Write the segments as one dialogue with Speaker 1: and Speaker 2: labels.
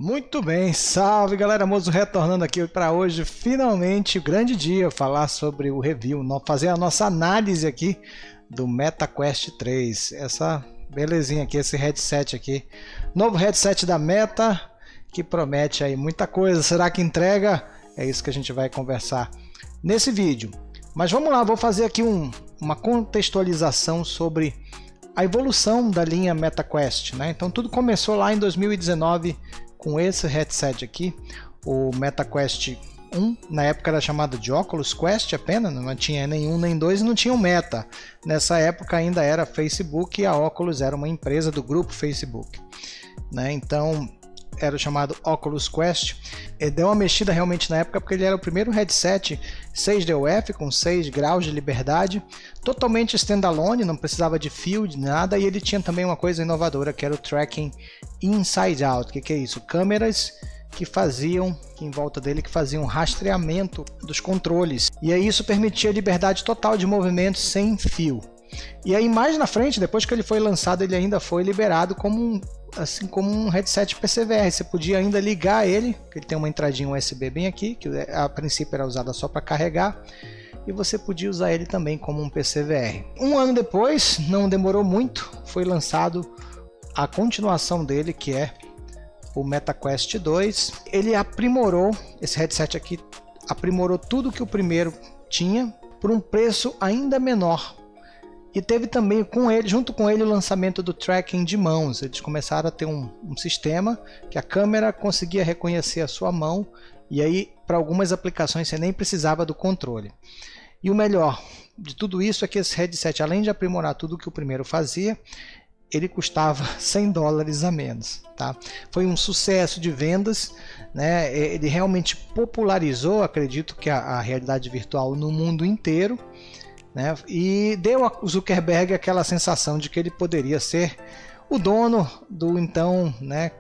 Speaker 1: Muito bem, salve galera, Mozo retornando aqui para hoje, finalmente o grande dia, falar sobre o review, fazer a nossa análise aqui do MetaQuest 3, essa belezinha aqui, esse headset aqui, novo headset da Meta, que promete aí muita coisa, será que entrega? É isso que a gente vai conversar nesse vídeo, mas vamos lá, vou fazer aqui uma contextualização sobre a evolução da linha MetaQuest, né? Então tudo começou lá em 2019 com esse headset aqui, o MetaQuest 1, na época era chamado de Oculus Quest apenas, não tinha nenhum nem dois, não tinha um Meta. Nessa época ainda era Facebook e a Oculus era uma empresa do grupo Facebook, né? Então era o chamado Oculus Quest. Ele deu uma mexida realmente na época porque ele era o primeiro headset 6DOF com 6 graus de liberdade, totalmente standalone, não precisava de fio, de nada, e ele tinha também uma coisa inovadora que era o tracking inside out. O que é isso? Câmeras que faziam, em volta dele, que faziam rastreamento dos controles, e aí isso permitia liberdade total de movimento sem fio. E aí mais na frente, depois que ele foi lançado, ele ainda foi liberado como um headset PCVR. Você podia ainda ligar ele, que ele tem uma entradinha USB bem aqui, que a princípio era usada só para carregar, e você podia usar ele também como um PCVR. Um ano depois, não demorou muito, foi lançado a continuação dele, que é o MetaQuest 2. Ele aprimorou, esse headset aqui aprimorou tudo que o primeiro tinha, por um preço ainda menor. E teve também junto com ele o lançamento do tracking de mãos. Eles começaram a ter um sistema que a câmera conseguia reconhecer a sua mão, e aí para algumas aplicações você nem precisava do controle. E o melhor de tudo isso é que esse headset, além de aprimorar tudo que o primeiro fazia, ele custava $100 a menos, tá? Foi um sucesso de vendas, né? Ele realmente popularizou, acredito que a realidade virtual no mundo inteiro, né? E deu a Zuckerberg aquela sensação de que ele poderia ser o dono do então, né,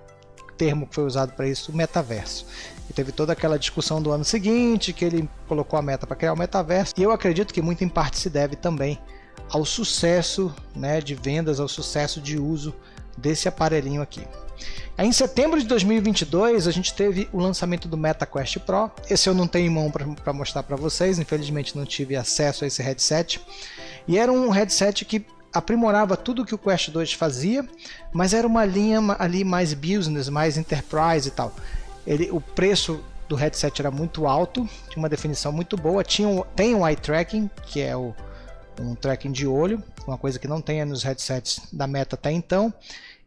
Speaker 1: termo que foi usado para isso, o metaverso. E teve toda aquela discussão do ano seguinte, que ele colocou a meta para criar o metaverso, e eu acredito que muito em parte se deve também ao sucesso, né, de vendas, ao sucesso de uso desse aparelhinho aqui. Aí, em setembro de 2022 a gente teve o lançamento do MetaQuest Pro. Esse eu não tenho em mão para mostrar para vocês, infelizmente não tive acesso a esse headset. E era um headset que aprimorava tudo que o Quest 2 fazia, mas era uma linha ali mais business, mais enterprise e tal. O preço do headset era muito alto, tinha uma definição muito boa, tem o eye tracking, que é um tracking de olho, uma coisa que não tem nos headsets da Meta até então.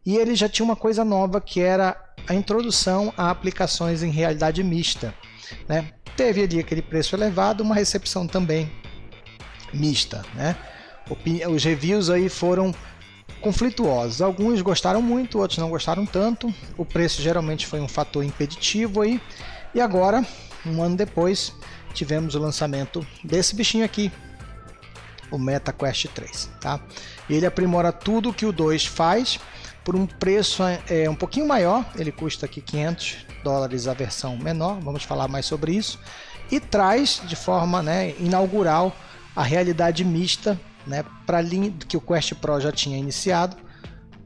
Speaker 1: E ele já tinha uma coisa nova, que era a introdução a aplicações em realidade mista, né? Teve ali aquele preço elevado, uma recepção também mista, né? Os reviews aí foram conflituosos, alguns gostaram muito, outros não gostaram tanto. O preço geralmente foi um fator impeditivo aí. E agora, um ano depois, tivemos o lançamento desse bichinho aqui, o MetaQuest 3, tá? E ele aprimora tudo que o 2 faz por um preço um pouquinho maior. Ele custa aqui $500 a versão menor, vamos falar mais sobre isso, e traz de forma, né, inaugural a realidade mista, né, para a linha que o Quest Pro já tinha iniciado,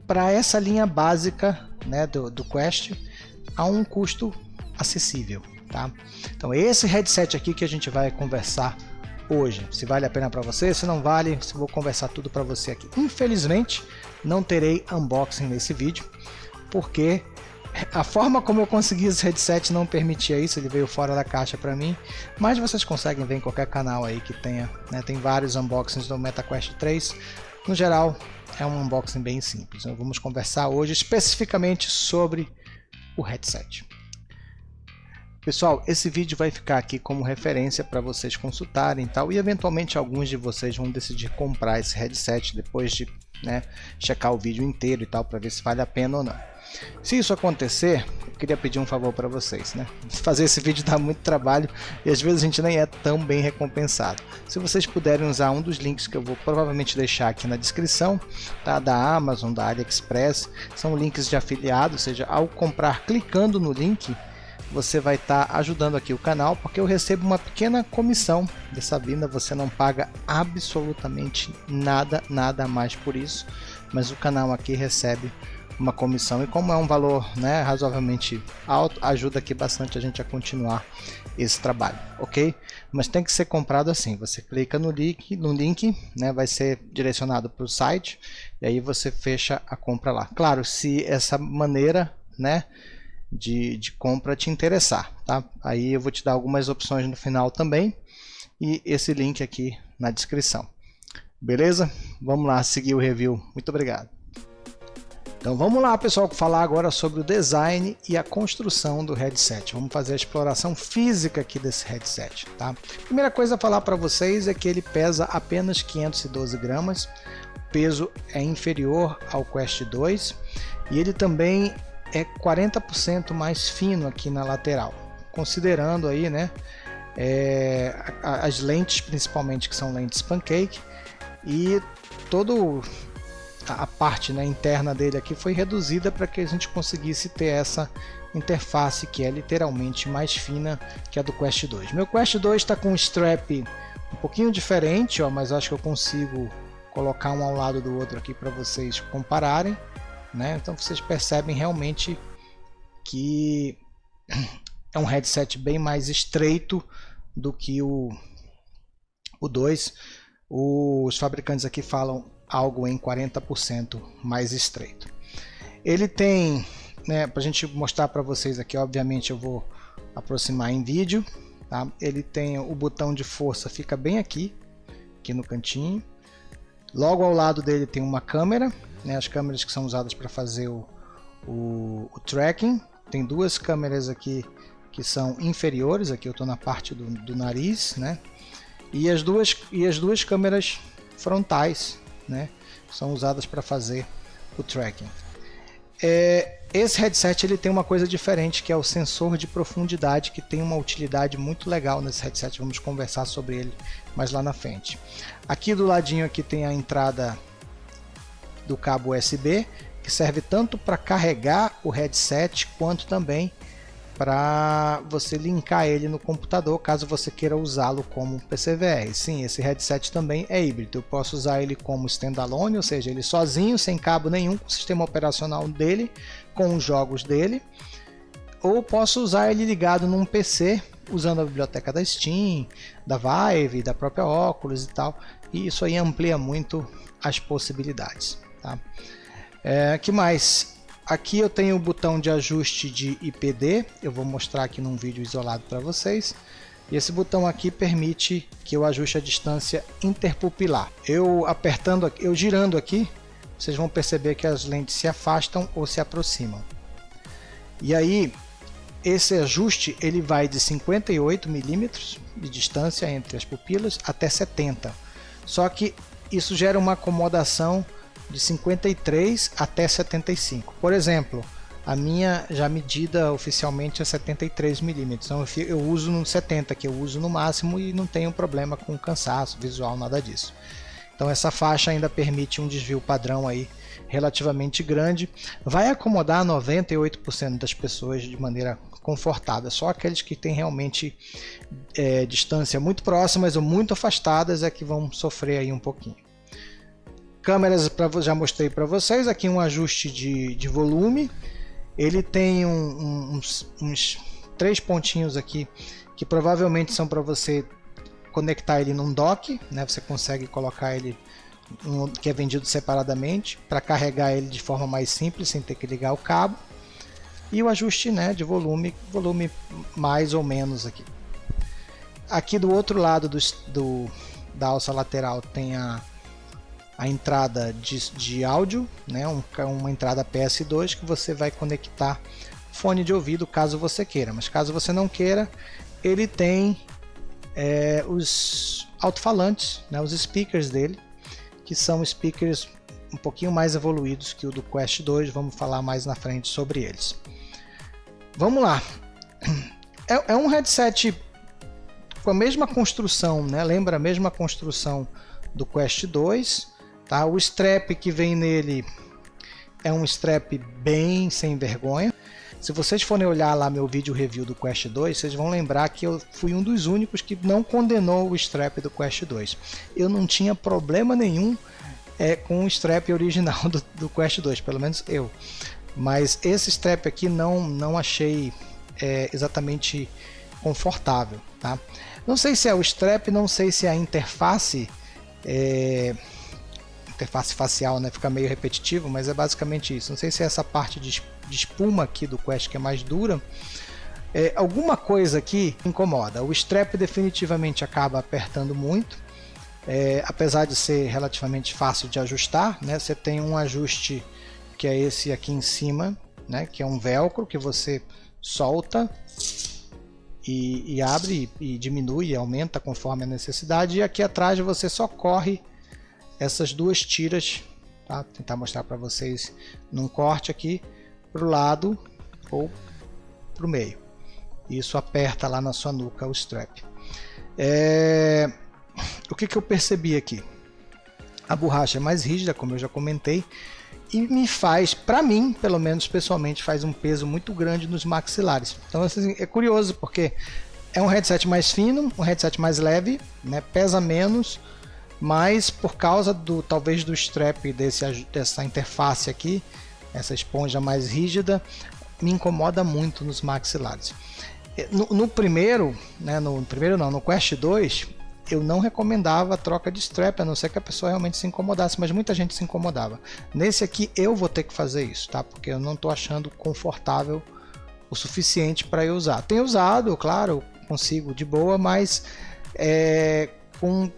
Speaker 1: para essa linha básica, né, do Quest, a um custo acessível, tá? Então esse headset aqui que a gente vai conversar hoje, se vale a pena para você, se não vale, se vou conversar tudo para você aqui. Infelizmente não terei unboxing nesse vídeo, porque a forma como eu consegui esse headset não permitia isso, ele veio fora da caixa para mim, mas vocês conseguem ver em qualquer canal aí que tenha, né, tem vários unboxings do MetaQuest 3, no geral é um unboxing bem simples. Então, vamos conversar hoje especificamente sobre o headset. Pessoal, esse vídeo vai ficar aqui como referência para vocês consultarem e tal, e eventualmente alguns de vocês vão decidir comprar esse headset depois de, né, checar o vídeo inteiro e tal, para ver se vale a pena ou não. Se isso acontecer, eu queria pedir um favor para vocês, né? Fazer esse vídeo dá muito trabalho e às vezes a gente nem é tão bem recompensado. Se vocês puderem usar um dos links que eu vou provavelmente deixar aqui na descrição, tá? Da Amazon, da AliExpress, são links de afiliado, ou seja, ao comprar clicando no link, você vai estar ajudando aqui o canal, porque eu recebo uma pequena comissão dessa vinda. Você não paga absolutamente nada a mais por isso, mas o canal aqui recebe uma comissão, e como é um valor, né, razoavelmente alto, ajuda aqui bastante a gente a continuar esse trabalho, ok? Mas tem que ser comprado assim, você clica no link, né, vai ser direcionado para o site, e aí você fecha a compra lá. Claro, se essa maneira, né, de compra te interessar, tá? Aí eu vou te dar algumas opções no final também, e esse link aqui na descrição. Beleza? Vamos lá seguir o review. Muito obrigado. Então vamos lá, pessoal, falar agora sobre o design e a construção do headset. Vamos fazer a exploração física aqui desse headset, tá? Primeira coisa a falar para vocês é que ele pesa apenas 512 gramas, o peso é inferior ao Quest 2 e ele também é 40% mais fino aqui na lateral, considerando aí, né, as lentes, principalmente, que são lentes pancake, e todo a parte, né, interna dele aqui foi reduzida para que a gente conseguisse ter essa interface que é literalmente mais fina que a do Quest 2. Meu Quest 2 está com um strap um pouquinho diferente, ó, mas acho que eu consigo colocar um ao lado do outro aqui para vocês compararem, né? Então vocês percebem realmente que é um headset bem mais estreito do que o 2. Os fabricantes aqui falam algo em 40% mais estreito. Ele tem, né, para a gente mostrar para vocês aqui, obviamente eu vou aproximar em vídeo, tá? Ele tem o botão de força, fica bem aqui no cantinho. Logo ao lado dele tem uma câmera, né, as câmeras que são usadas para fazer o tracking. Tem duas câmeras aqui que são inferiores, aqui eu estou na parte do nariz, né? E as duas câmeras frontais, né, são usadas para fazer o tracking. Esse headset ele tem uma coisa diferente, que é o sensor de profundidade, que tem uma utilidade muito legal nesse headset. Vamos conversar sobre ele mais lá na frente. Aqui do ladinho aqui tem a entrada do cabo USB, que serve tanto para carregar o headset quanto também para você linkar ele no computador, caso você queira usá-lo como PCVR. Sim, esse headset também é híbrido. Eu posso usar ele como standalone, ou seja, ele sozinho, sem cabo nenhum, com o sistema operacional dele, com os jogos dele, ou posso usar ele ligado num PC, usando a biblioteca da Steam, da Vive, da própria Oculus e tal, e isso aí amplia muito as possibilidades, tá? Que mais? Aqui eu tenho o botão de ajuste de IPD, eu vou mostrar aqui num vídeo isolado para vocês. E esse botão aqui permite que eu ajuste a distância interpupilar. Eu girando aqui, vocês vão perceber que as lentes se afastam ou se aproximam. E aí, esse ajuste ele vai de 58 milímetros de distância entre as pupilas até 70. Só que isso gera uma acomodação de 53 até 75. Por exemplo, a minha já medida oficialmente é 73 milímetros. Então eu uso no 70, que eu uso no máximo, e não tenho problema com cansaço visual, nada disso. Então essa faixa ainda permite um desvio padrão aí relativamente grande. Vai acomodar 98% das pessoas de maneira confortável. Só aqueles que têm realmente distância muito próximas ou muito afastadas é que vão sofrer aí um pouquinho. Câmeras, já mostrei para vocês, aqui um ajuste de volume. Ele tem uns 3 pontinhos aqui que provavelmente são para você conectar ele num dock, né? Você consegue colocar ele que é vendido separadamente para carregar ele de forma mais simples, sem ter que ligar o cabo. E o ajuste, né, de volume mais ou menos aqui. Aqui do outro lado da alça lateral tem a entrada de áudio, né, uma entrada PS2 que você vai conectar fone de ouvido caso você queira, mas caso você não queira, ele tem os alto-falantes, né, os speakers dele, que são speakers um pouquinho mais evoluídos que o do Quest 2, vamos falar mais na frente sobre eles. Vamos lá, é um headset com a mesma construção, né, lembra a mesma construção do Quest 2, tá? O strap que vem nele é um strap bem sem vergonha. Se vocês forem olhar lá meu vídeo review do Quest 2, vocês vão lembrar que eu fui um dos únicos que não condenou o strap do Quest 2. Eu não tinha problema nenhum com o strap original do Quest 2, pelo menos eu. Mas esse strap aqui não achei exatamente confortável, tá? Não sei se é o strap, não sei se é a interface facial, né? Fica meio repetitivo, mas é basicamente isso. Não sei se é essa parte de espuma aqui do Quest que é mais dura. Alguma coisa aqui incomoda. O strap definitivamente acaba apertando muito, apesar de ser relativamente fácil de ajustar, né? Você tem um ajuste que é esse aqui em cima, né? Que é um velcro que você solta e abre e diminui e aumenta conforme a necessidade, e aqui atrás você só corre essas duas tiras, tá? Vou tentar mostrar para vocês num corte aqui para o lado ou para o meio. Isso aperta lá na sua nuca o strap. O que eu percebi aqui? A borracha é mais rígida, como eu já comentei, e me faz, para mim, pelo menos pessoalmente, faz um peso muito grande nos maxilares. Então assim, é curioso, porque é um headset mais fino, um headset mais leve, né? Pesa menos, mas por causa talvez do strap dessa interface aqui, essa esponja mais rígida, me incomoda muito nos maxilares. No primeiro, né, no Quest 2, eu não recomendava a troca de strap, a não ser que a pessoa realmente se incomodasse, mas muita gente se incomodava. Nesse aqui eu vou ter que fazer isso, tá? Porque eu não estou achando confortável o suficiente para eu usar. Tenho usado, claro, consigo de boa, mas com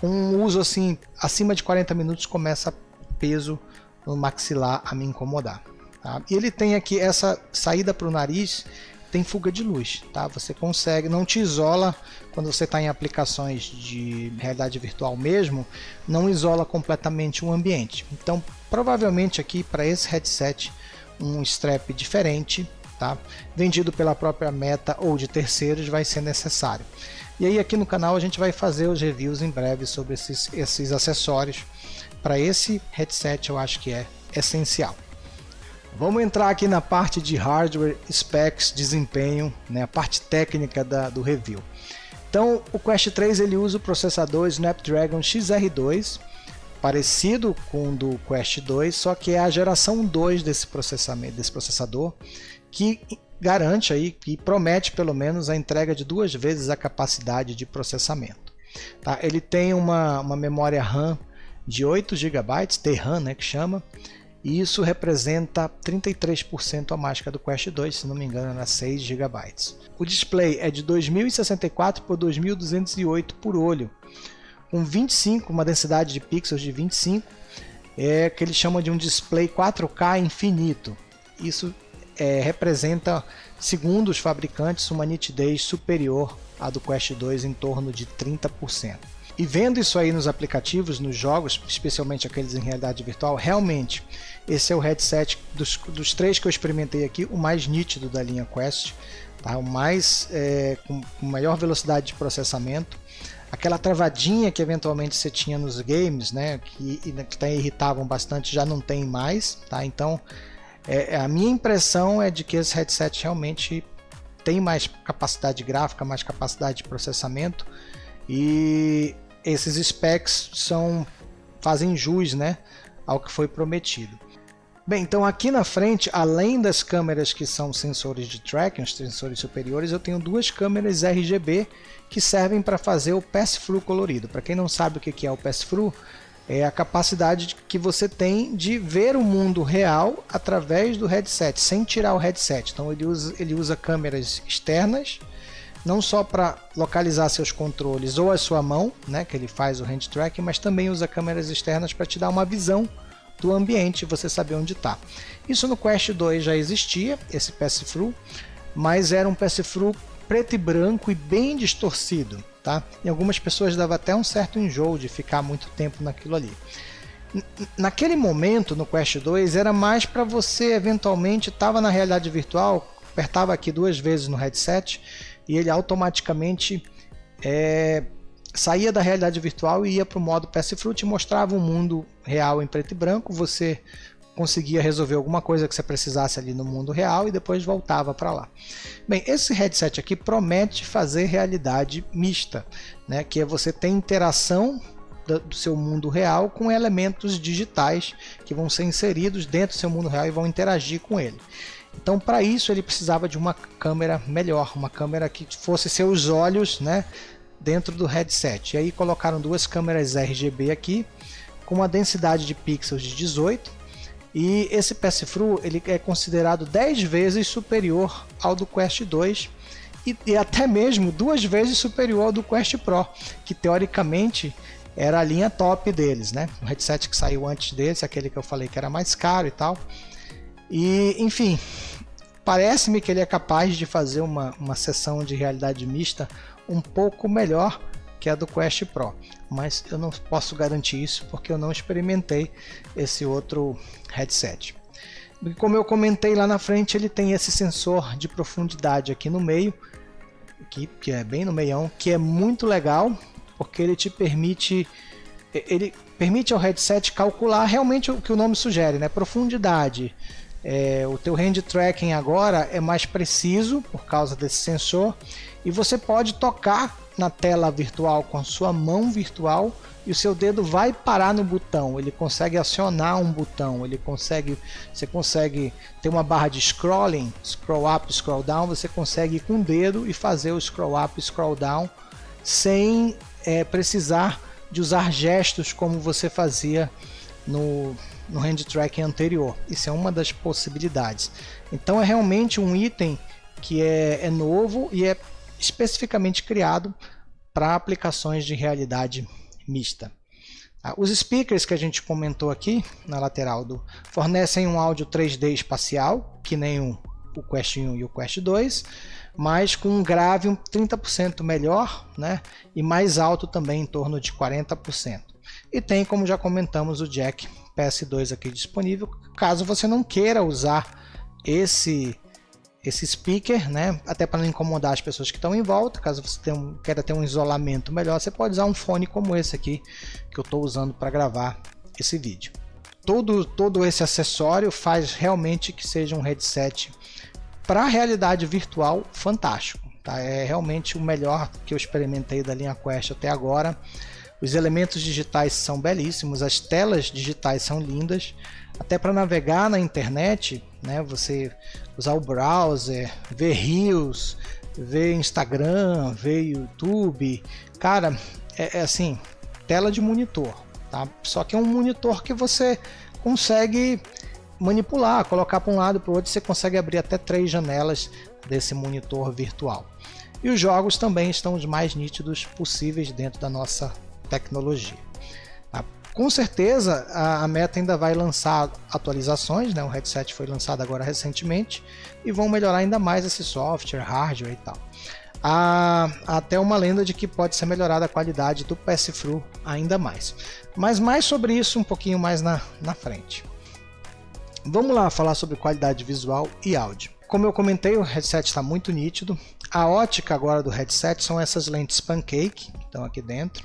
Speaker 1: um uso assim, acima de 40 minutos começa o peso no maxilar a me incomodar. Tá? E ele tem aqui essa saída para o nariz, tem fuga de luz, tá? Você consegue, não te isola quando você está em aplicações de realidade virtual mesmo, não isola completamente o ambiente. Então, provavelmente aqui para esse headset, um strap diferente, tá? Vendido pela própria Meta ou de terceiros, vai ser necessário. E aí aqui no canal a gente vai fazer os reviews em breve sobre esses acessórios. Para esse headset eu acho que é essencial. Vamos entrar aqui na parte de hardware, specs, desempenho, né, a parte técnica do review. Então, o Quest 3 ele usa o processador Snapdragon XR2, parecido com o do Quest 2, só que é a geração 2 desse processador, que garante aí, que promete pelo menos a entrega de 2 vezes a capacidade de processamento. Tá? Ele tem uma memória RAM de 8 GB, DRAM, né, que chama, e isso representa 33% a mais que a do Quest 2, se não me engano era 6 GB. O display é de 2064 por 2208 por olho, com 25, uma densidade de pixels de 25, que eles chamam de um display 4K infinito. Isso representa, segundo os fabricantes, uma nitidez superior à do Quest 2 em torno de 30%. E vendo isso aí nos aplicativos, nos jogos, especialmente aqueles em realidade virtual, realmente esse é o headset dos 3 que eu experimentei aqui, o mais nítido da linha Quest, tá? O mais com maior velocidade de processamento. Aquela travadinha que eventualmente você tinha nos games, né, que até irritavam bastante, já não tem mais, tá? Então a minha impressão é de que esse headset realmente tem mais capacidade gráfica, mais capacidade de processamento, e esses specs fazem jus, né, ao que foi prometido. Bem, então aqui na frente, além das câmeras que são sensores de tracking, os sensores superiores, eu tenho 2 câmeras RGB que servem para fazer o pass-through colorido. Para quem não sabe o que é o pass-through, é a capacidade que você tem de ver o mundo real através do headset, sem tirar o headset. Então ele usa câmeras externas, não só para localizar seus controles ou a sua mão, né, que ele faz o hand tracking, mas também usa câmeras externas para te dar uma visão do ambiente e você saber onde está. Isso no Quest 2 já existia, esse pass-through, mas era um pass-through preto e branco e bem distorcido, tá? E algumas pessoas dava até um certo enjoo de ficar muito tempo naquilo ali. Naquele momento, no Quest 2, era mais para você eventualmente estava na realidade virtual, apertava aqui 2 vezes no headset e ele automaticamente saía da realidade virtual e ia para o modo pass-through, te mostrava um mundo real em preto e branco, você conseguia resolver alguma coisa que você precisasse ali no mundo real e depois voltava para lá. Bem, esse headset aqui promete fazer realidade mista, né? Que é você ter interação do seu mundo real com elementos digitais que vão ser inseridos dentro do seu mundo real e vão interagir com ele. Então, para isso, ele precisava de uma câmera melhor, uma câmera que fosse seus olhos, né, dentro do headset. E aí colocaram duas câmeras RGB aqui, com uma densidade de pixels de 18, e esse pass-through ele é considerado 10 vezes superior ao do Quest 2 e até mesmo 2 vezes superior ao do Quest Pro, que teoricamente era a linha top deles, né? O headset que saiu antes desse, aquele que eu falei que era mais caro e tal. E, enfim, parece-me que ele é capaz de fazer uma sessão de realidade mista um pouco melhor que a do Quest Pro, mas eu não posso garantir isso porque eu não experimentei esse outro headset. Como eu comentei lá na frente, ele tem esse sensor de profundidade aqui no meio, que é bem no meião, que é muito legal, porque ele permite ao headset calcular realmente o que o nome sugere, né? Profundidade. O teu hand tracking agora é mais preciso por causa desse sensor, e você pode tocar na tela virtual com a sua mão virtual e o seu dedo vai parar no botão. Ele consegue acionar um botão, você consegue ter uma barra de scrolling, scroll up, scroll down, você consegue ir com o dedo e fazer o scroll up, scroll down sem precisar de usar gestos como você fazia no hand tracking anterior. Isso é uma das possibilidades. Então é realmente um item que é novo e é especificamente criado para aplicações de realidade mista. Os speakers que a gente comentou aqui na lateral fornecem um áudio 3D espacial, que nem o Quest 1 e o Quest 2, mas com um grave 30% melhor, né? E mais alto também, em torno de 40%. E tem, como já comentamos, o jack PS2 aqui disponível, caso você não queira usar esse speaker, né? Até para não incomodar as pessoas que estão em volta. Caso você queira ter um isolamento melhor, você pode usar um fone como esse aqui que eu estou usando para gravar esse vídeo. Todo esse acessório faz realmente que seja um headset para realidade virtual fantástico, tá? É realmente o melhor que eu experimentei da linha Quest até agora. Os elementos digitais são belíssimos, as telas digitais são lindas, até para navegar na internet, né? Você usar o browser, ver Reels, ver Instagram, ver YouTube, cara, é assim, tela de monitor, tá? Só que é um monitor que você consegue manipular, colocar para um lado e para o outro, você consegue abrir até 3 janelas desse monitor virtual. E os jogos também estão os mais nítidos possíveis dentro da nossa tecnologia. Com certeza a Meta ainda vai lançar atualizações, né? O headset foi lançado agora recentemente e vão melhorar ainda mais esse software, hardware e tal. Há até uma lenda de que pode ser melhorada a qualidade do pass-through ainda mais. Mas mais sobre isso um pouquinho mais na frente. Vamos lá falar sobre qualidade visual e áudio. Como eu comentei, o headset está muito nítido. A ótica agora do headset são essas lentes pancake que estão aqui dentro.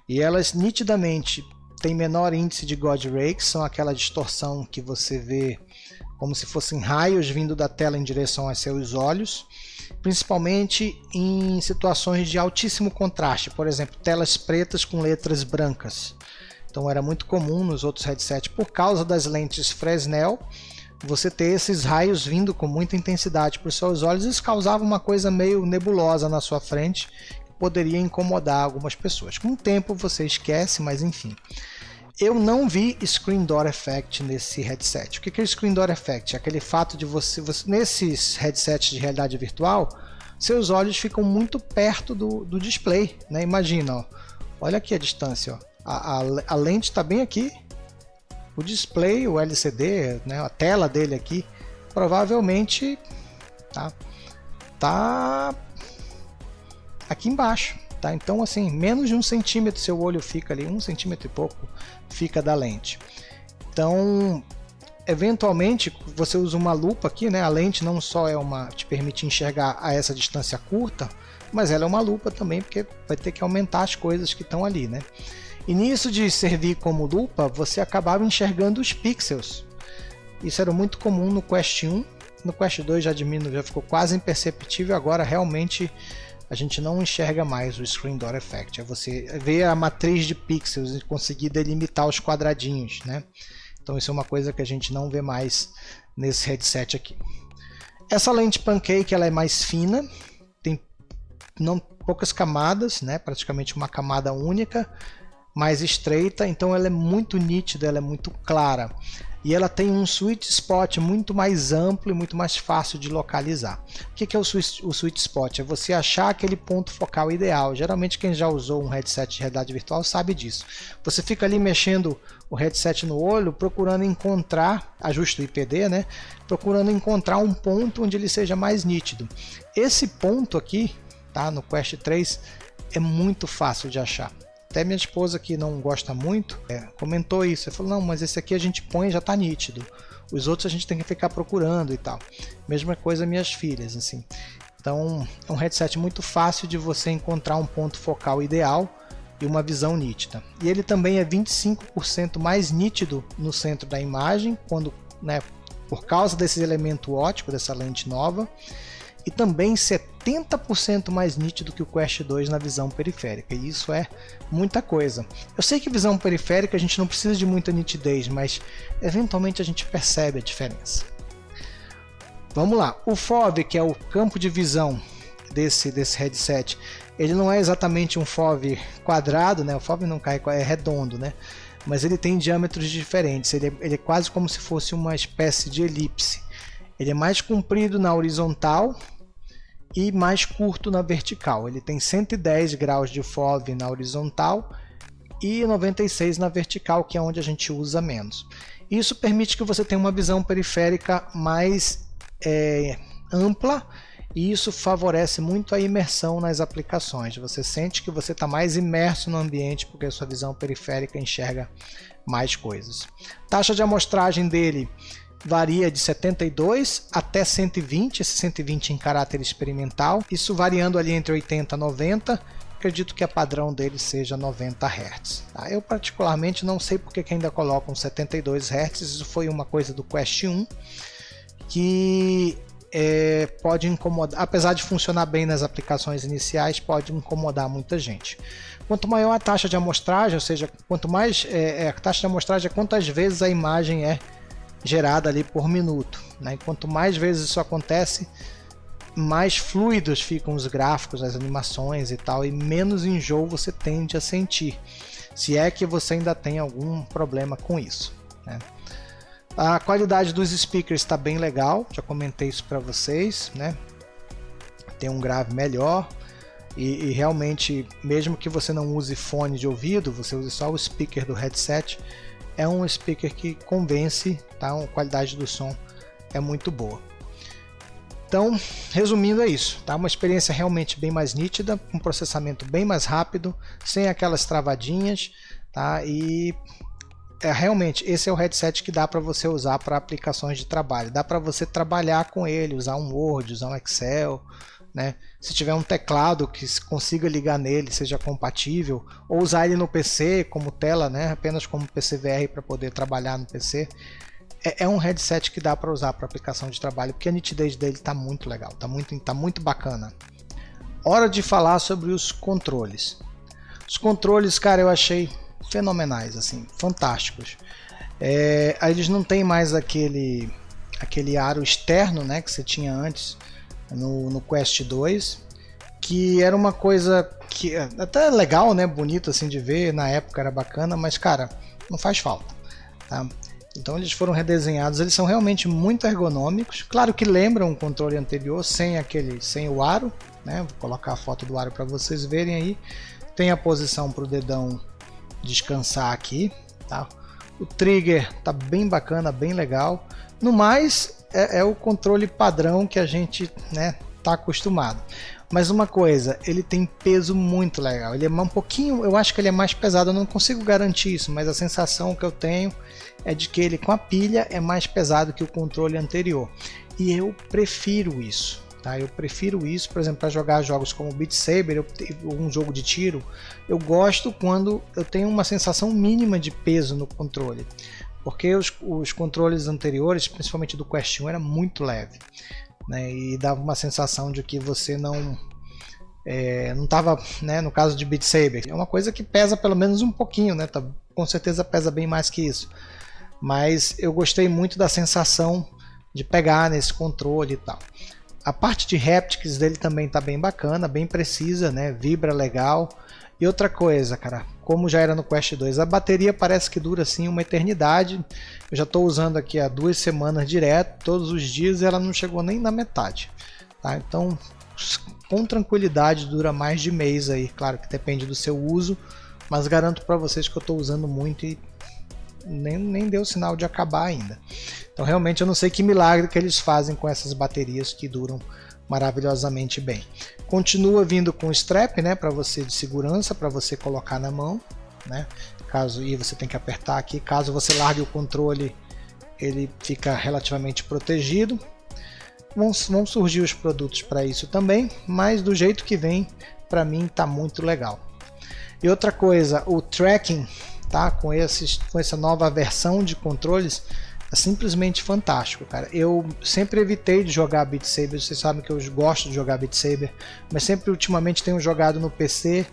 Speaker 1: E elas nitidamente têm menor índice de God Ray, que são aquela distorção que você vê como se fossem raios vindo da tela em direção aos seus olhos, principalmente em situações de altíssimo contraste, por exemplo, telas pretas com letras brancas. Então era muito comum nos outros headsets, por causa das lentes Fresnel, você ter esses raios vindo com muita intensidade para os seus olhos. Isso causava uma coisa meio nebulosa na sua frente, poderia incomodar algumas pessoas. Com o tempo você esquece, mas enfim. Eu não vi Screen Door Effect nesse headset. O que é o Screen Door Effect? É aquele fato de você nesses headsets de realidade virtual, seus olhos ficam muito perto do display, né? Imagina, ó, olha aqui a distância, ó. A lente está bem aqui, o display, o LCD, né, a tela dele aqui, provavelmente tá aqui embaixo, tá? Então assim, menos de 1 centímetro seu olho fica ali, 1 centímetro e pouco fica da lente. Então, eventualmente você usa uma lupa aqui, né? A lente não só te permite enxergar a essa distância curta, mas ela é uma lupa também, porque vai ter que aumentar as coisas que estão ali, né? E nisso de servir como lupa, você acabava enxergando os pixels. Isso era muito comum no Quest 1, no Quest 2 já ficou quase imperceptível, agora realmente a gente não enxerga mais o Screen Door Effect. É você ver a matriz de pixels e conseguir delimitar os quadradinhos, né? Então isso é uma coisa que a gente não vê mais nesse headset aqui. Essa lente Pancake ela é mais fina, tem poucas camadas, né? Praticamente uma camada única, mais estreita, então ela é muito nítida, ela é muito clara. E ela tem um sweet spot muito mais amplo e muito mais fácil de localizar. O que é o sweet spot? É você achar aquele ponto focal ideal. Geralmente quem já usou um headset de realidade virtual sabe disso. Você fica ali mexendo o headset no olho, procurando encontrar, ajuste o IPD, né? Procurando encontrar um ponto onde ele seja mais nítido. Esse ponto aqui, tá, no Quest 3, é muito fácil de achar. Até minha esposa, que não gosta muito, comentou isso. Ela falou, não, mas esse aqui a gente põe e já está nítido. Os outros a gente tem que ficar procurando e tal. Mesma coisa minhas filhas, assim. Então é um headset muito fácil de você encontrar um ponto focal ideal e uma visão nítida. E ele também é 25% mais nítido no centro da imagem, quando, né, por causa desse elemento óptico, dessa lente nova. E também 70% mais nítido que o Quest 2 na visão periférica, e isso é muita coisa. Eu sei que visão periférica a gente não precisa de muita nitidez, mas eventualmente a gente percebe a diferença. Vamos lá, o FOV, que é o campo de visão desse headset, ele não é exatamente um FOV quadrado, né? O FOV não cai, é redondo, né? Mas ele tem diâmetros diferentes, ele é quase como se fosse uma espécie de elipse. Ele é mais comprido na horizontal e mais curto na vertical. Ele tem 110 graus de FOV na horizontal e 96 na vertical, que é onde a gente usa menos. Isso permite que você tenha uma visão periférica mais ampla, e isso favorece muito a imersão nas aplicações. Você sente que você está mais imerso no ambiente porque a sua visão periférica enxerga mais coisas. Taxa de amostragem dele varia de 72 até 120, esse 120 em caráter experimental, isso variando ali entre 80 e 90, acredito que a padrão dele seja 90 Hz. Tá? Eu particularmente não sei porque que ainda colocam 72 Hz, isso foi uma coisa do Quest 1, que pode incomodar, apesar de funcionar bem nas aplicações iniciais, pode incomodar muita gente. Quanto maior a taxa de amostragem, ou seja, quanto mais a taxa de amostragem é quantas vezes a imagem é gerada ali por minuto, né? E quanto mais vezes isso acontece, mais fluidos ficam os gráficos, as animações e tal, e menos enjoo você tende a sentir, se é que você ainda tem algum problema com isso, né? A qualidade dos speakers está bem legal, já comentei isso para vocês, né? Tem um grave melhor e realmente, mesmo que você não use fone de ouvido, você use só o speaker do headset, é um speaker que convence, tá? A qualidade do som é muito boa. Então, resumindo, é isso, tá? Uma experiência realmente bem mais nítida, um processamento bem mais rápido, sem aquelas travadinhas, tá? E realmente esse é o headset que dá para você usar para aplicações de trabalho. Dá para você trabalhar com ele, usar um Word, usar um Excel, né? Se tiver um teclado que consiga ligar nele, seja compatível, ou usar ele no PC como tela, né? Apenas como PCVR para poder trabalhar no PC. É um headset que dá para usar para aplicação de trabalho, porque a nitidez dele está muito legal, tá muito bacana. Hora de falar sobre os controles. Os controles, cara, eu achei fenomenais, assim, fantásticos. Eles não tem mais aquele aro externo, né, que você tinha antes no Quest 2, que era uma coisa que até legal, né, bonito assim de ver, na época era bacana, mas cara, não faz falta, tá? Então eles foram redesenhados, eles são realmente muito ergonômicos, claro que lembram o controle anterior sem o aro, né? Vou colocar a foto do aro para vocês verem aí. Tem a posição para o dedão descansar aqui, tá? O trigger tá bem bacana, bem legal. No mais, é o controle padrão que a gente, né, tá acostumado. Mas uma coisa, ele tem peso muito legal. Ele é um pouquinho, eu acho que ele é mais pesado, eu não consigo garantir isso, mas a sensação que eu tenho é de que ele com a pilha é mais pesado que o controle anterior. E eu prefiro isso, tá? Eu prefiro isso, por exemplo, para jogar jogos como Beat Saber, um jogo de tiro, eu gosto quando eu tenho uma sensação mínima de peso no controle. Porque os controles anteriores, principalmente do Quest 1, era muito leve, né? E dava uma sensação de que você não não estava, né, no caso de Beat Saber. É uma coisa que pesa pelo menos um pouquinho, né? Com certeza pesa bem mais que isso. Mas eu gostei muito da sensação de pegar nesse controle e tal. A parte de haptics dele também tá bem bacana, bem precisa, né? Vibra legal. E outra coisa, cara, como já era no Quest 2, a bateria parece que dura assim uma eternidade. Eu já estou usando aqui há 2 semanas direto, todos os dias, e ela não chegou nem na metade. Tá? Então, com tranquilidade, dura mais de mês aí. Claro que depende do seu uso, mas garanto para vocês que eu estou usando muito e nem deu sinal de acabar ainda. Então realmente eu não sei que milagre que eles fazem com essas baterias que duram maravilhosamente bem. Continua vindo com strap, né, para você de segurança, para você colocar na mão, né? Caso e você tem que apertar aqui, caso você largue o controle, ele fica relativamente protegido. Vão surgir os produtos para isso também, mas do jeito que vem, para mim tá muito legal. E outra coisa, o tracking, tá, com essa nova versão de controles, é simplesmente fantástico, cara. Eu sempre evitei de jogar Beat Saber, vocês sabem que eu gosto de jogar Beat Saber, mas sempre ultimamente tenho jogado no PC.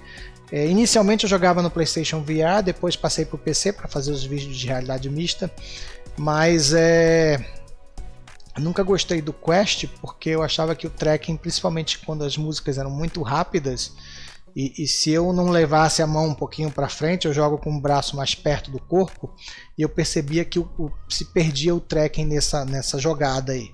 Speaker 1: Inicialmente eu jogava no PlayStation VR, depois passei para o PC para fazer os vídeos de realidade mista, mas nunca gostei do Quest porque eu achava que o tracking, principalmente quando as músicas eram muito rápidas, e se eu não levasse a mão um pouquinho para frente, eu jogo com o braço mais perto do corpo, e eu percebia que se perdia o tracking nessa jogada aí.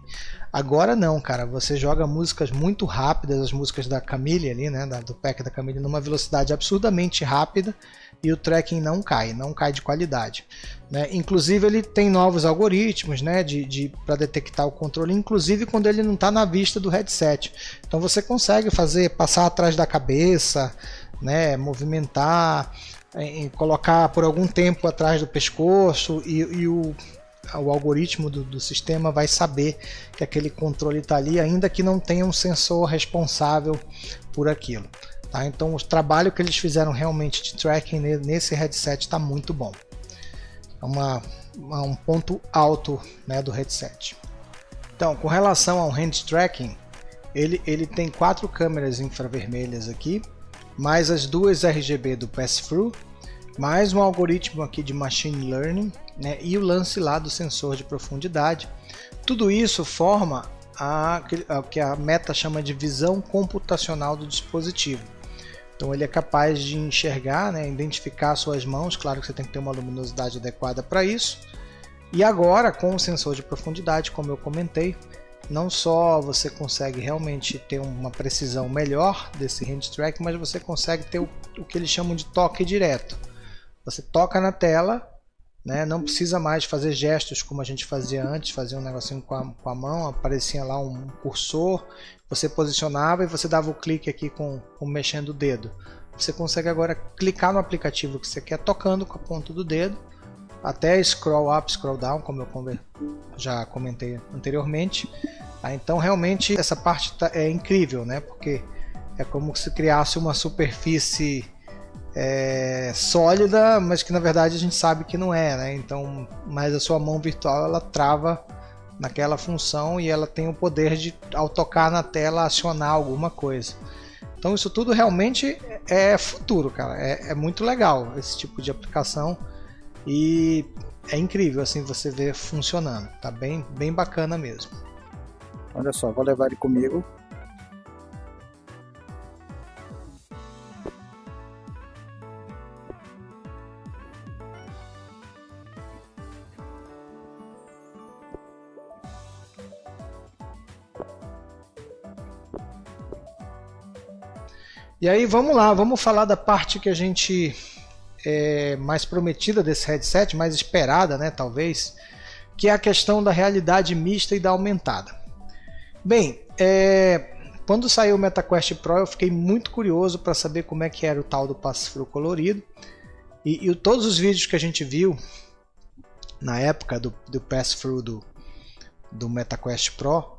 Speaker 1: Agora não, cara, você joga músicas muito rápidas, as músicas da Camille ali, né, do pack da Camille, numa velocidade absurdamente rápida, e o tracking não cai de qualidade, né? Inclusive ele tem novos algoritmos, né, para detectar o controle, inclusive quando ele não está na vista do headset. Então você consegue passar atrás da cabeça, né, movimentar, colocar por algum tempo atrás do pescoço, e o algoritmo do sistema vai saber que aquele controle está ali, ainda que não tenha um sensor responsável por aquilo. Tá? Então o trabalho que eles fizeram realmente de tracking nesse headset está muito bom. É um ponto alto, né, do headset. Então, com relação ao hand tracking, ele tem 4 câmeras infravermelhas aqui, mais as 2 RGB do pass-through, mais um algoritmo aqui de machine learning, né, e o lance lá do sensor de profundidade. Tudo isso forma o que a Meta chama de visão computacional do dispositivo. Então ele é capaz de enxergar, né, identificar suas mãos, claro que você tem que ter uma luminosidade adequada para isso. E agora, com o sensor de profundidade, como eu comentei, não só você consegue realmente ter uma precisão melhor desse hand track, mas você consegue ter o que eles chamam de toque direto. Você toca na tela, né, não precisa mais fazer gestos como a gente fazia antes, fazia um negocinho com a mão, aparecia lá um cursor, você posicionava e você dava o clique aqui com mexendo o dedo. Você consegue agora clicar no aplicativo que você quer tocando com a ponta do dedo, até scroll up, scroll down, como eu já comentei anteriormente. Então realmente essa parte é incrível, né? Porque é como se criasse uma superfície sólida, mas que na verdade a gente sabe que não é, né? Então, mas a sua mão virtual ela trava naquela função e ela tem o poder de, ao tocar na tela, acionar alguma coisa. Então isso tudo realmente é futuro, cara. É muito legal esse tipo de aplicação e é incrível assim você ver funcionando. Tá bem bacana mesmo.
Speaker 2: Olha só, vou levar ele comigo.
Speaker 1: E aí vamos lá, vamos falar da parte que a gente mais prometida desse headset, mais esperada, né, talvez, que é a questão da realidade mista e da aumentada. Bem, quando saiu o MetaQuest Pro eu fiquei muito curioso para saber como é que era o tal do pass-through colorido, e todos os vídeos que a gente viu na época do pass-through do MetaQuest Pro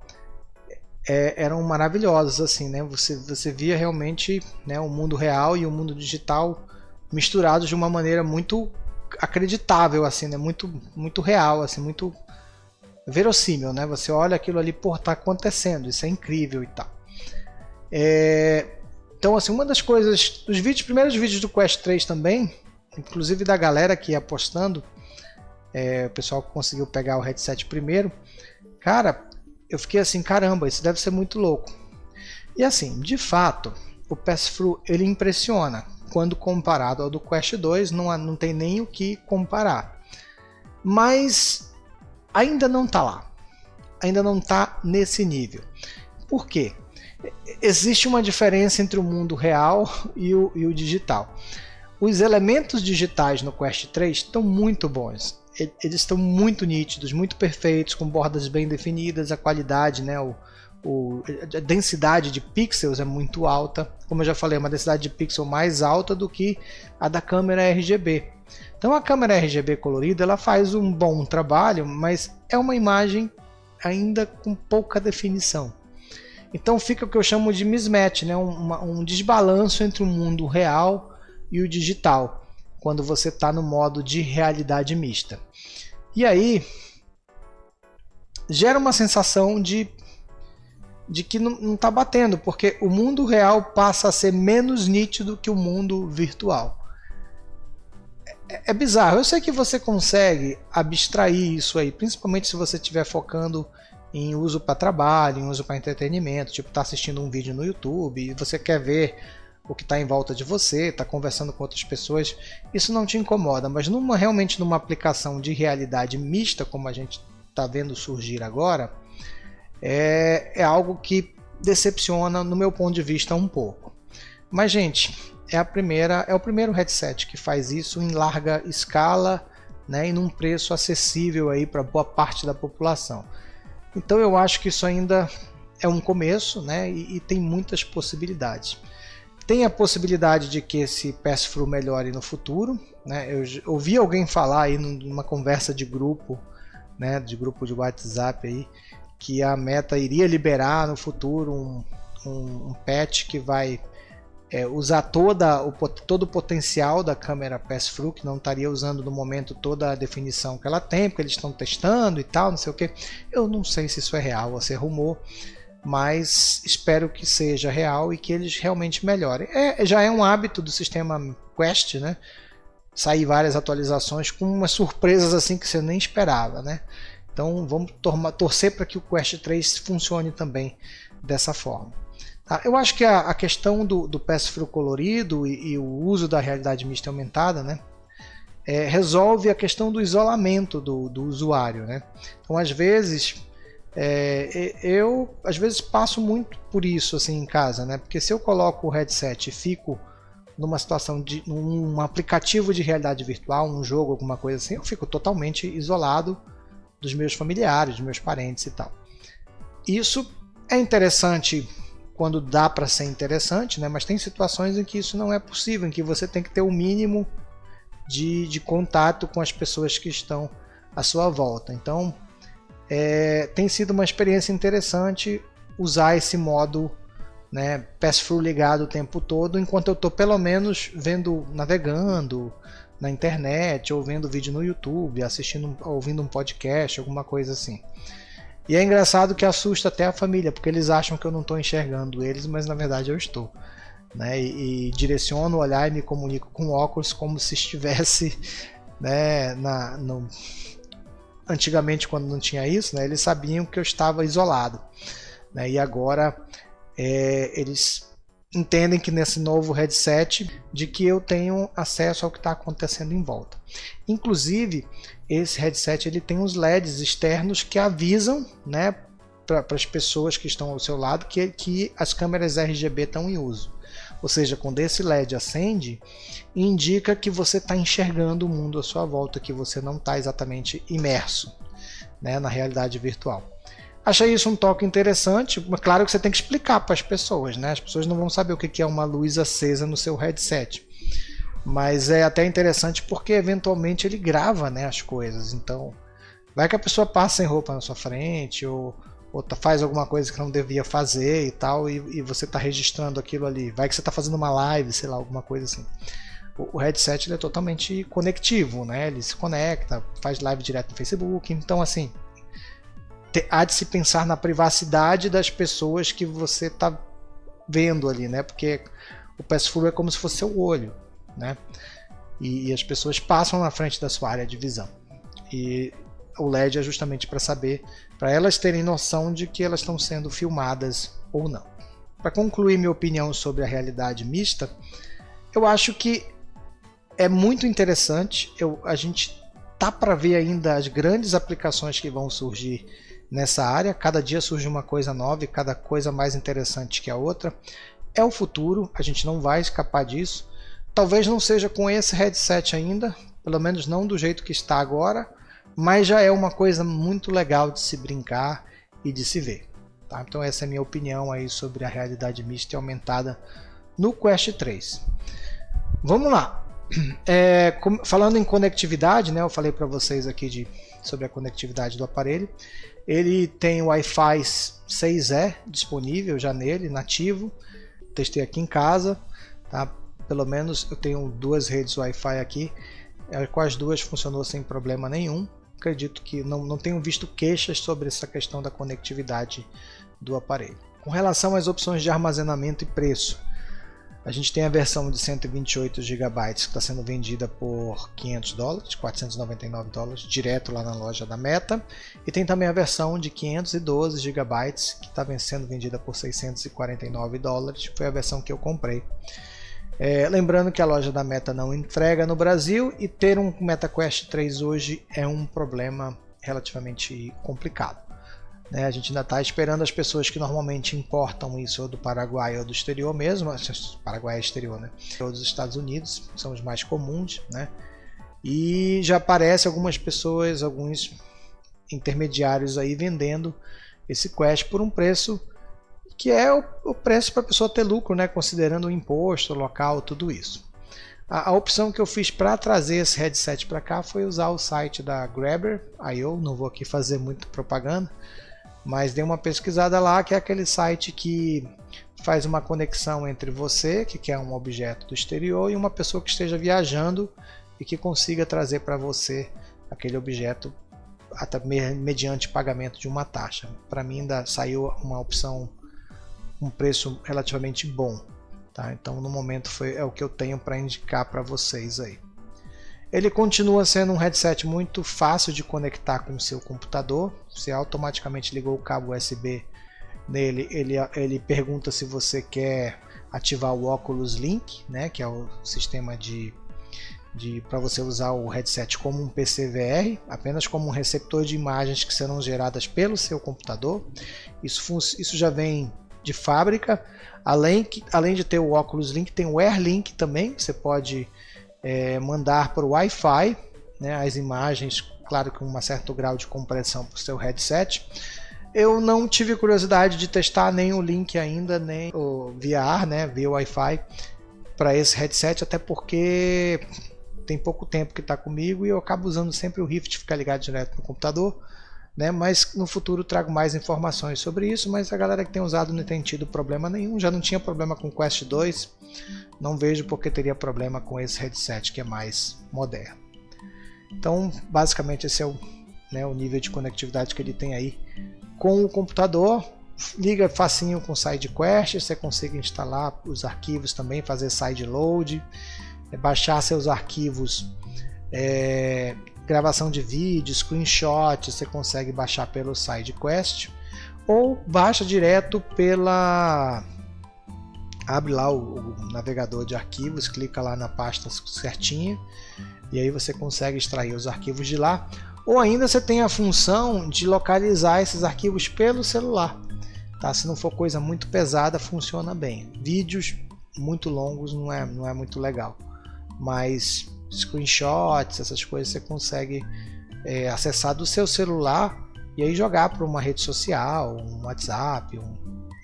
Speaker 1: eram maravilhosos, assim, né? Você via realmente, né, o mundo real e o mundo digital misturados de uma maneira muito acreditável, assim, né? Muito real, assim, muito verossímil, né? Você olha aquilo ali, pô, tá acontecendo, isso é incrível e tal. Então, assim, uma das coisas, os primeiros vídeos do Quest 3 também, inclusive da galera que ia postando, o pessoal que conseguiu pegar o headset primeiro, cara, eu fiquei assim, caramba, isso deve ser muito louco. E assim, de fato, o Pass-Through ele impressiona quando comparado ao do Quest 2, não tem nem o que comparar. Mas ainda não está lá, ainda não está nesse nível. Por quê? Existe uma diferença entre o mundo real e o digital. Os elementos digitais no Quest 3 estão muito bons. Eles estão muito nítidos, muito perfeitos, com bordas bem definidas, a qualidade, né, a densidade de pixels é muito alta. Como eu já falei, é uma densidade de pixel mais alta do que a da câmera RGB. Então a câmera RGB colorida ela faz um bom trabalho, mas é uma imagem ainda com pouca definição. Então fica o que eu chamo de mismatch, né, um desbalanço entre o mundo real e o digital, quando você está no modo de realidade mista. E aí gera uma sensação de que não está batendo, porque o mundo real passa a ser menos nítido que o mundo virtual. É bizarro. Eu sei que você consegue abstrair isso aí, principalmente se você estiver focando em uso para trabalho, em uso para entretenimento, tipo tá assistindo um vídeo no YouTube e você quer ver o que está em volta de você, está conversando com outras pessoas, isso não te incomoda, mas realmente numa aplicação de realidade mista, como a gente está vendo surgir agora, é algo que decepciona no meu ponto de vista um pouco. Mas gente, é o primeiro headset que faz isso em larga escala, né, e num preço acessível aí para boa parte da população. Então eu acho que isso ainda é um começo, né, e tem muitas possibilidades. Tem a possibilidade de que esse Pass-Through melhore no futuro, né? Eu ouvi alguém falar aí numa conversa de grupo, né, de grupo de WhatsApp aí, que a Meta iria liberar no futuro um patch que vai usar todo o potencial da câmera Pass-Through, que não estaria usando no momento toda a definição que ela tem, porque eles estão testando e tal, não sei o que. Eu não sei se isso é real ou se é rumor, mas espero que seja real e que eles realmente melhorem. Já é um hábito do sistema Quest, né? Sair várias atualizações com umas surpresas assim que você nem esperava, né? Então vamos torcer para que o Quest 3 funcione também dessa forma. Tá? Eu acho que a questão do Pass-Through colorido e o uso da realidade mista aumentada, né? Resolve a questão do isolamento do usuário, né? Então às vezes eu passo muito por isso assim em casa, né? Porque se eu coloco o headset e fico numa situação de um aplicativo de realidade virtual, um jogo, alguma coisa assim, eu fico totalmente isolado dos meus familiares, dos meus parentes e tal. Isso é interessante quando dá para ser interessante, né? Mas tem situações em que isso não é possível, em que você tem que ter o mínimo de contato com as pessoas que estão à sua volta. Então tem sido uma experiência interessante usar esse modo, né, Pass-Through ligado o tempo todo, enquanto eu estou pelo menos navegando na internet, ou vendo vídeo no YouTube, ouvindo um podcast, alguma coisa assim. E é engraçado que assusta até a família, porque eles acham que eu não estou enxergando eles, mas na verdade eu estou. Né? E direciono o olhar e me comunico com óculos como se estivesse, né, antigamente, quando não tinha isso, né, eles sabiam que eu estava isolado. Né? E agora eles entendem que nesse novo headset de que eu tenho acesso ao que está acontecendo em volta. Inclusive, esse headset ele tem uns LEDs externos que avisam, né, para as pessoas que estão ao seu lado que as câmeras RGB estão em uso. Ou seja, quando esse LED acende, indica que você está enxergando o mundo à sua volta, que você não está exatamente imerso, né, na realidade virtual. Achei isso um toque interessante, mas claro que você tem que explicar para as pessoas, né? As pessoas não vão saber o que é uma luz acesa no seu headset. Mas é até interessante porque eventualmente ele grava, né, as coisas. Então, vai que a pessoa passa sem roupa na sua frente, ou faz alguma coisa que não devia fazer e tal, e você está registrando aquilo ali. Vai que você está fazendo uma live, sei lá, alguma coisa assim. O headset ele é totalmente conectivo, né? Ele se conecta, faz live direto no Facebook. Então, assim, há de se pensar na privacidade das pessoas que você está vendo ali, né? Porque o pass-through é como se fosse seu olho, né? E as pessoas passam na frente da sua área de visão. E o LED é justamente para saber, para elas terem noção de que elas estão sendo filmadas ou não. Para concluir minha opinião sobre a realidade mista, eu acho que é muito interessante. A gente tá para ver ainda as grandes aplicações que vão surgir nessa área. Cada dia surge uma coisa nova e cada coisa mais interessante que a outra. É o futuro, a gente não vai escapar disso. Talvez não seja com esse headset ainda, pelo menos não do jeito que está agora, mas já é uma coisa muito legal de se brincar e de se ver. Tá? Então essa é a minha opinião aí sobre a realidade mista e aumentada no Quest 3. Vamos lá. Falando em conectividade, né, eu falei para vocês aqui sobre a conectividade do aparelho. Ele tem o Wi-Fi 6E disponível já nele, nativo. Testei aqui em casa, tá? Pelo menos eu tenho 2 redes Wi-Fi aqui, com as 2 funcionou sem problema nenhum. Acredito que não tenho visto queixas sobre essa questão da conectividade do aparelho. Com relação às opções de armazenamento e preço, a gente tem a versão de 128 GB que está sendo vendida por $500, $499, direto lá na loja da Meta. E tem também a versão de 512 GB que está sendo vendida por $649, foi a versão que eu comprei. Lembrando que a loja da Meta não entrega no Brasil e ter um MetaQuest 3 hoje é um problema relativamente complicado. A gente ainda está esperando as pessoas que normalmente importam isso ou do Paraguai ou do exterior mesmo, Paraguai é exterior, né? Ou dos Estados Unidos, são os mais comuns, né? E já aparece algumas pessoas, alguns intermediários aí vendendo esse Quest por um preço que é o preço para a pessoa ter lucro, né? Considerando o imposto, o local, tudo isso. A opção que eu fiz para trazer esse headset para cá foi usar o site da Grabber.io, não vou aqui fazer muito propaganda, mas dei uma pesquisada lá, que é aquele site que faz uma conexão entre você, que quer um objeto do exterior, e uma pessoa que esteja viajando e que consiga trazer para você aquele objeto até mediante pagamento de uma taxa. Para mim ainda saiu uma opção, um preço relativamente bom. Tá? Então no momento é o que eu tenho para indicar para vocês aí. Ele continua sendo um headset muito fácil de conectar com o seu computador. Você automaticamente ligou o cabo USB nele, ele pergunta se você quer ativar o Oculus Link, né, que é o sistema para você usar o headset como um PC VR, apenas como um receptor de imagens que serão geradas pelo seu computador. Isso já vem de fábrica. Além de ter o Oculus Link, tem o AirLink também. Você pode mandar por Wi-Fi, né, as imagens, claro que com um certo grau de compressão para o seu headset. Eu não tive curiosidade de testar nem o Link ainda, nem o VR, né, via Wi-Fi para esse headset, até porque tem pouco tempo que está comigo e eu acabo usando sempre o Rift, ficar ligado direto no computador, né, mas no futuro trago mais informações sobre isso. Mas a galera que tem usado não tem tido problema nenhum, já não tinha problema com o Quest 2, não vejo porque teria problema com esse headset que é mais moderno. Então basicamente esse é o nível de conectividade que ele tem aí com o computador. Liga facinho com o SideQuest, você consegue instalar os arquivos também, fazer sideload, baixar seus arquivos, gravação de vídeo, screenshot, você consegue baixar pelo SideQuest, ou baixa direto abre lá o navegador de arquivos, clica lá na pasta certinha e aí você consegue extrair os arquivos de lá. Ou ainda você tem a função de localizar esses arquivos pelo celular, tá? Se não for coisa muito pesada, funciona bem. Vídeos muito longos não é muito legal, mas screenshots, essas coisas você consegue acessar do seu celular e aí jogar para uma rede social, um WhatsApp, um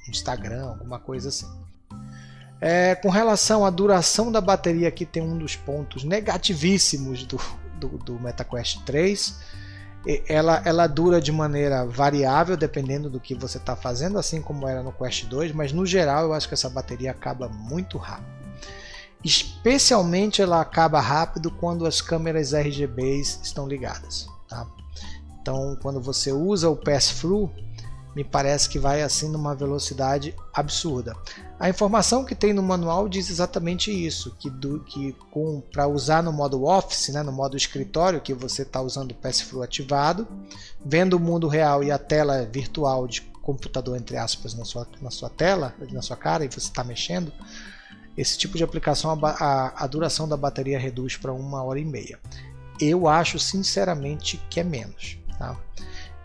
Speaker 1: Instagram, alguma coisa assim. Com relação à duração da bateria, aqui tem um dos pontos negativíssimos do MetaQuest 3. Ela dura de maneira variável dependendo do que você está fazendo, assim como era no Quest 2, mas no geral eu acho que essa bateria acaba muito rápido. Especialmente ela acaba rápido quando as câmeras RGBs estão ligadas, tá? Então quando você usa o pass-through, me parece que vai assim numa velocidade absurda. A informação que tem no manual diz exatamente isso, que para usar no modo Office, né, no modo escritório, que você está usando o Passthrough ativado, vendo o mundo real e a tela virtual de computador, entre aspas, na sua tela, na sua cara, e você está mexendo, esse tipo de aplicação, a duração da bateria reduz para 1h30. Eu acho sinceramente que é menos, tá?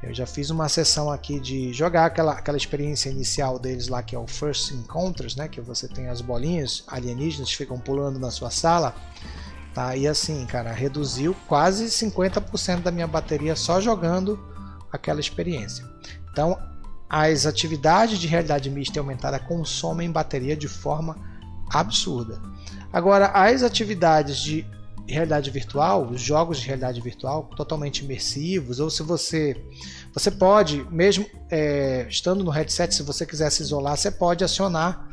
Speaker 1: Eu já fiz uma sessão aqui de jogar aquela experiência inicial deles lá, que é o First Encounters, né? Que você tem as bolinhas alienígenas que ficam pulando na sua sala, tá? E assim, cara, reduziu quase 50% da minha bateria só jogando aquela experiência. Então, as atividades de realidade mista e aumentada consomem bateria de forma absurda. Agora, as atividades de realidade virtual, os jogos de realidade virtual totalmente imersivos, ou se você pode, mesmo estando no headset, se você quiser se isolar, você pode acionar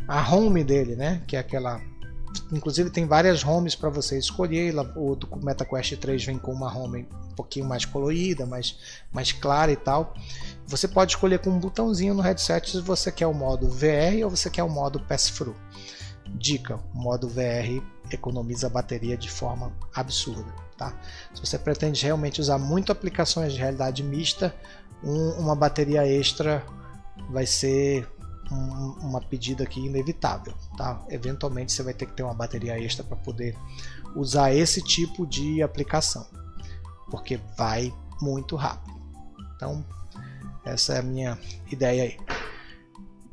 Speaker 1: a home dele, né? Que é aquela, inclusive tem várias homes para você escolher. O do MetaQuest 3 vem com uma home um pouquinho mais colorida, mais clara e tal. Você pode escolher com um botãozinho no headset se você quer o modo VR ou você quer o modo Passthrough. Dica: o modo VR economiza a bateria de forma absurda, tá? Se você pretende realmente usar muito aplicações de realidade mista, uma bateria extra vai ser uma pedida aqui inevitável, tá? Eventualmente você vai ter que ter uma bateria extra para poder usar esse tipo de aplicação, porque vai muito rápido. Então essa é a minha ideia aí.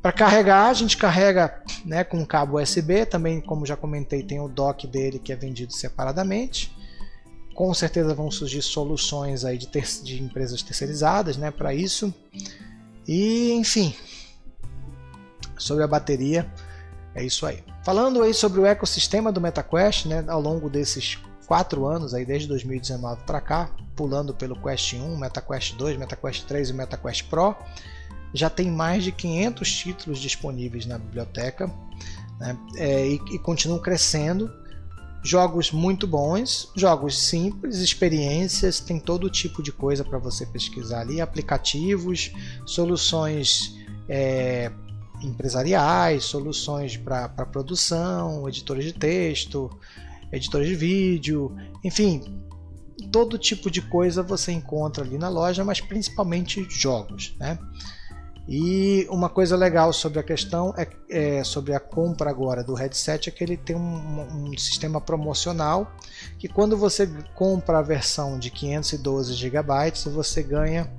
Speaker 1: Para carregar, a gente carrega, né, com um cabo USB, também, como já comentei, tem o dock dele que é vendido separadamente. Com certeza vão surgir soluções aí de empresas terceirizadas, né, para isso. E, enfim, sobre a bateria, é isso aí. Falando aí sobre o ecossistema do MetaQuest, né, ao longo desses 4 anos, aí, desde 2019 para cá, pulando pelo Quest 1, MetaQuest 2, MetaQuest 3 e MetaQuest Pro, já tem mais de 500 títulos disponíveis na biblioteca, né? E continuam crescendo. Jogos muito bons, jogos simples, experiências, tem todo tipo de coisa para você pesquisar ali, aplicativos, soluções empresariais, soluções para produção, editores de texto, editores de vídeo, enfim, todo tipo de coisa você encontra ali na loja, mas principalmente jogos, né? E uma coisa legal sobre a questão sobre a compra agora do headset é que ele tem um sistema promocional que quando você compra a versão de 512 GB você ganha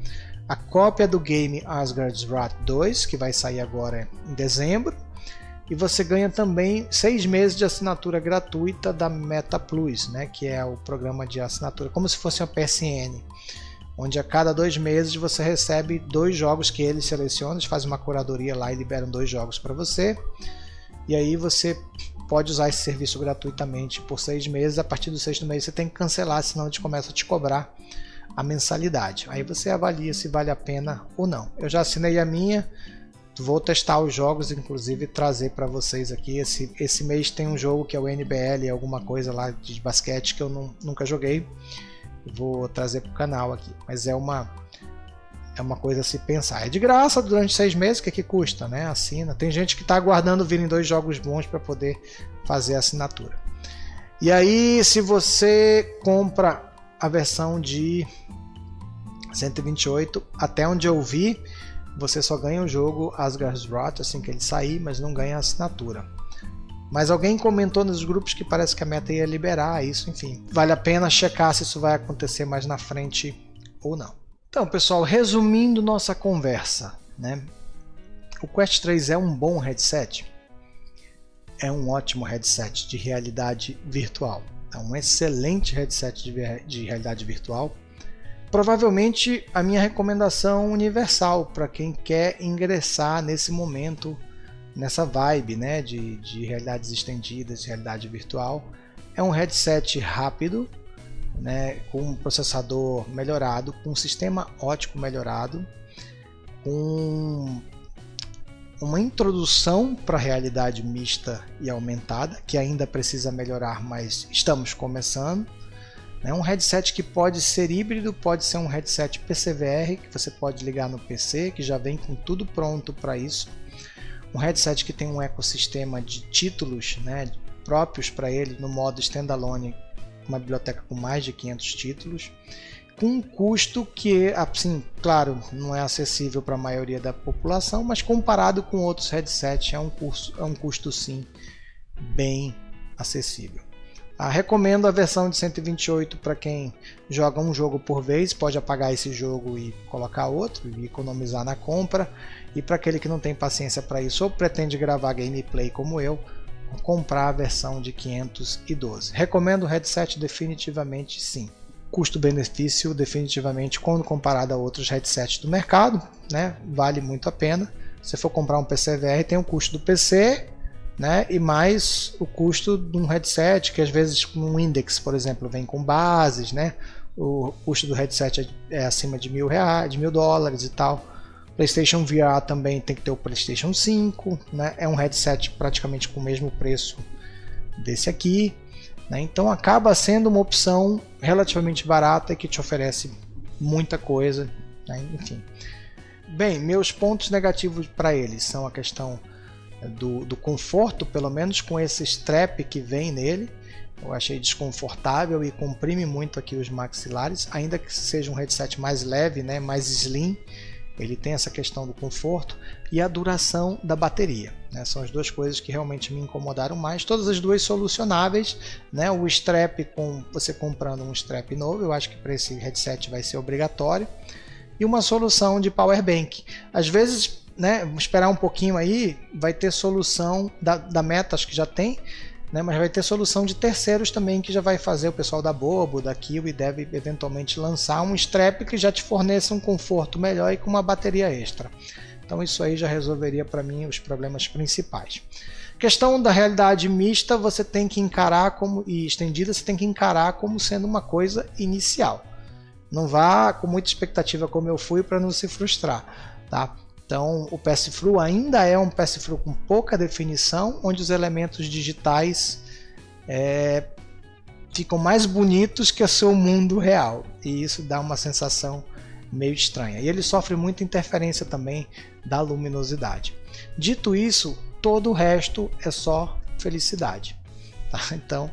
Speaker 1: a cópia do game Asgard's Wrath 2, que vai sair agora em dezembro, e você ganha também 6 meses de assinatura gratuita da Meta Plus, né, que é o programa de assinatura, como se fosse uma PSN, onde a cada 2 meses você recebe 2 jogos que eles selecionam, eles fazem uma curadoria lá e liberam 2 jogos para você, e aí você pode usar esse serviço gratuitamente por 6 meses. A partir do 6º mês você tem que cancelar, senão eles começam a te cobrar a mensalidade. Aí você avalia se vale a pena ou não. Eu já assinei a minha, vou testar os jogos, inclusive trazer para vocês aqui. Esse mês tem um jogo que é o NBL, alguma coisa lá de basquete que eu nunca joguei. Vou trazer para o canal aqui, mas é uma coisa a se pensar. É de graça durante 6 meses, o que custa, né? Assina. Tem gente que está aguardando virem 2 jogos bons para poder fazer a assinatura. E aí, se você compra a versão de 128, até onde eu vi, você só ganha o jogo Asgard's Wrath assim que ele sair, mas não ganha a assinatura. Mas alguém comentou nos grupos que parece que a Meta ia liberar isso, enfim. Vale a pena checar se isso vai acontecer mais na frente ou não. Então, pessoal, resumindo nossa conversa, né? O Quest 3 é um bom headset? É um ótimo headset de realidade virtual. É um excelente headset de realidade virtual. Provavelmente a minha recomendação universal para quem quer ingressar nesse momento, nessa vibe, né, de realidades estendidas, de realidade virtual. É um headset rápido, né, com um processador melhorado, com um sistema óptico melhorado, com uma introdução para a realidade mista e aumentada, que ainda precisa melhorar, mas estamos começando. É um headset que pode ser híbrido, pode ser um headset PCVR, que você pode ligar no PC, que já vem com tudo pronto para isso. Um headset que tem um ecossistema de títulos, né, próprios para ele no modo standalone, uma biblioteca com mais de 500 títulos, com um custo que, assim, claro, não é acessível para a maioria da população, mas comparado com outros headsets é um custo sim bem acessível. Recomendo a versão de 128 para quem joga um jogo por vez, pode apagar esse jogo e colocar outro e economizar na compra. E para aquele que não tem paciência para isso ou pretende gravar gameplay como eu, comprar a versão de 512. Recomendo o headset definitivamente sim. Custo-benefício definitivamente quando comparado a outros headsets do mercado, né, vale muito a pena. Se for comprar um PCVR tem o custo do PC, né, e mais o custo de um headset que às vezes um Index, por exemplo, vem com bases, né, o custo do headset é acima de R$1.000, de $1.000 e tal. PlayStation VR também tem que ter o PlayStation 5, né, é um headset praticamente com o mesmo preço desse aqui, né, então acaba sendo uma opção relativamente barata e que te oferece muita coisa, né, enfim. Bem, meus pontos negativos para eles são a questão do conforto, pelo menos com esse strap que vem nele. Eu achei desconfortável e comprime muito aqui os maxilares, ainda que seja um headset mais leve, né, mais slim, ele tem essa questão do conforto e a duração da bateria, né, são as duas coisas que realmente me incomodaram mais, todas as duas solucionáveis, né, o strap, com você comprando um strap novo, eu acho que para esse headset vai ser obrigatório, e uma solução de power bank, às vezes, né, vamos esperar um pouquinho aí, vai ter solução da Meta, acho que já tem, né, mas vai ter solução de terceiros também que já vai fazer, o pessoal da Bobo, da Kiwi deve eventualmente lançar um strap que já te forneça um conforto melhor e com uma bateria extra. Então isso aí já resolveria para mim os problemas principais. Questão da realidade mista, você tem que encarar como, e estendida, você tem que encarar como sendo uma coisa inicial. Não vá com muita expectativa como eu fui para não se frustrar, tá? Então o pass-through ainda é um pass-through com pouca definição, onde os elementos digitais ficam mais bonitos que o seu mundo real, e isso dá uma sensação meio estranha. E ele sofre muita interferência também da luminosidade. Dito isso, todo o resto é só felicidade, tá? Então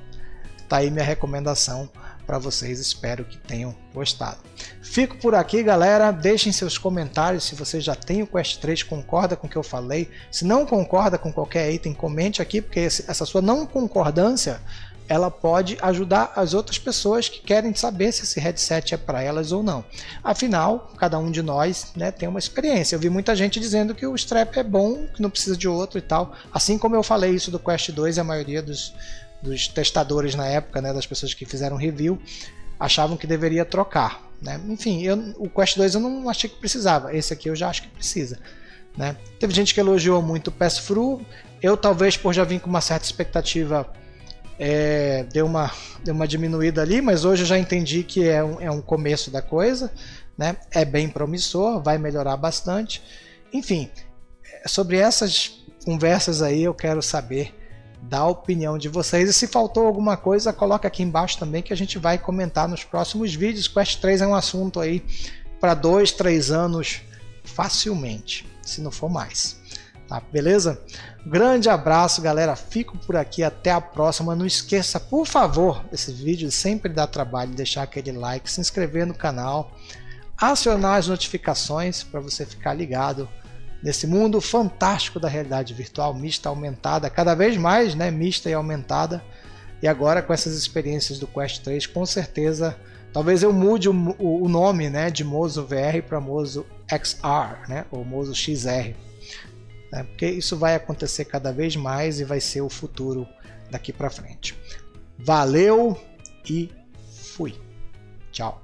Speaker 1: tá aí minha recomendação para vocês, espero que tenham gostado. Fico por aqui, galera, deixem seus comentários se você já tem o Quest 3, concorda com o que eu falei, se não concorda com qualquer item, comente aqui, porque essa sua não concordância, ela pode ajudar as outras pessoas que querem saber se esse headset é para elas ou não. Afinal, cada um de nós, né, tem uma experiência. Eu vi muita gente dizendo que o strap é bom, que não precisa de outro e tal, assim como eu falei isso do Quest 2 e a maioria dos testadores na época, né, das pessoas que fizeram review, achavam que deveria trocar, né? Enfim, o Quest 2 eu não achei que precisava, esse aqui eu já acho que precisa, né? Teve gente que elogiou muito o pass-through, eu talvez por já vir com uma certa expectativa deu uma diminuída ali, mas hoje eu já entendi que é um começo da coisa, né? É bem promissor, vai melhorar bastante. Enfim, sobre essas conversas aí eu quero saber da opinião de vocês, e se faltou alguma coisa, coloca aqui embaixo também que a gente vai comentar nos próximos vídeos. Quest 3 é um assunto aí para 2, 3 anos facilmente, se não for mais, tá? Beleza? Grande abraço, galera, fico por aqui, até a próxima. Não esqueça, por favor, esse vídeo sempre dá trabalho, deixar aquele like, se inscrever no canal, acionar as notificações para você ficar ligado nesse mundo fantástico da realidade virtual mista, aumentada, cada vez mais, né, mista e aumentada. E agora com essas experiências do Quest 3, com certeza, talvez eu mude o nome, né, de Mozo VR para Mozo XR, né, ou Mozo XR, né, porque isso vai acontecer cada vez mais e vai ser o futuro daqui para frente. Valeu e fui. Tchau.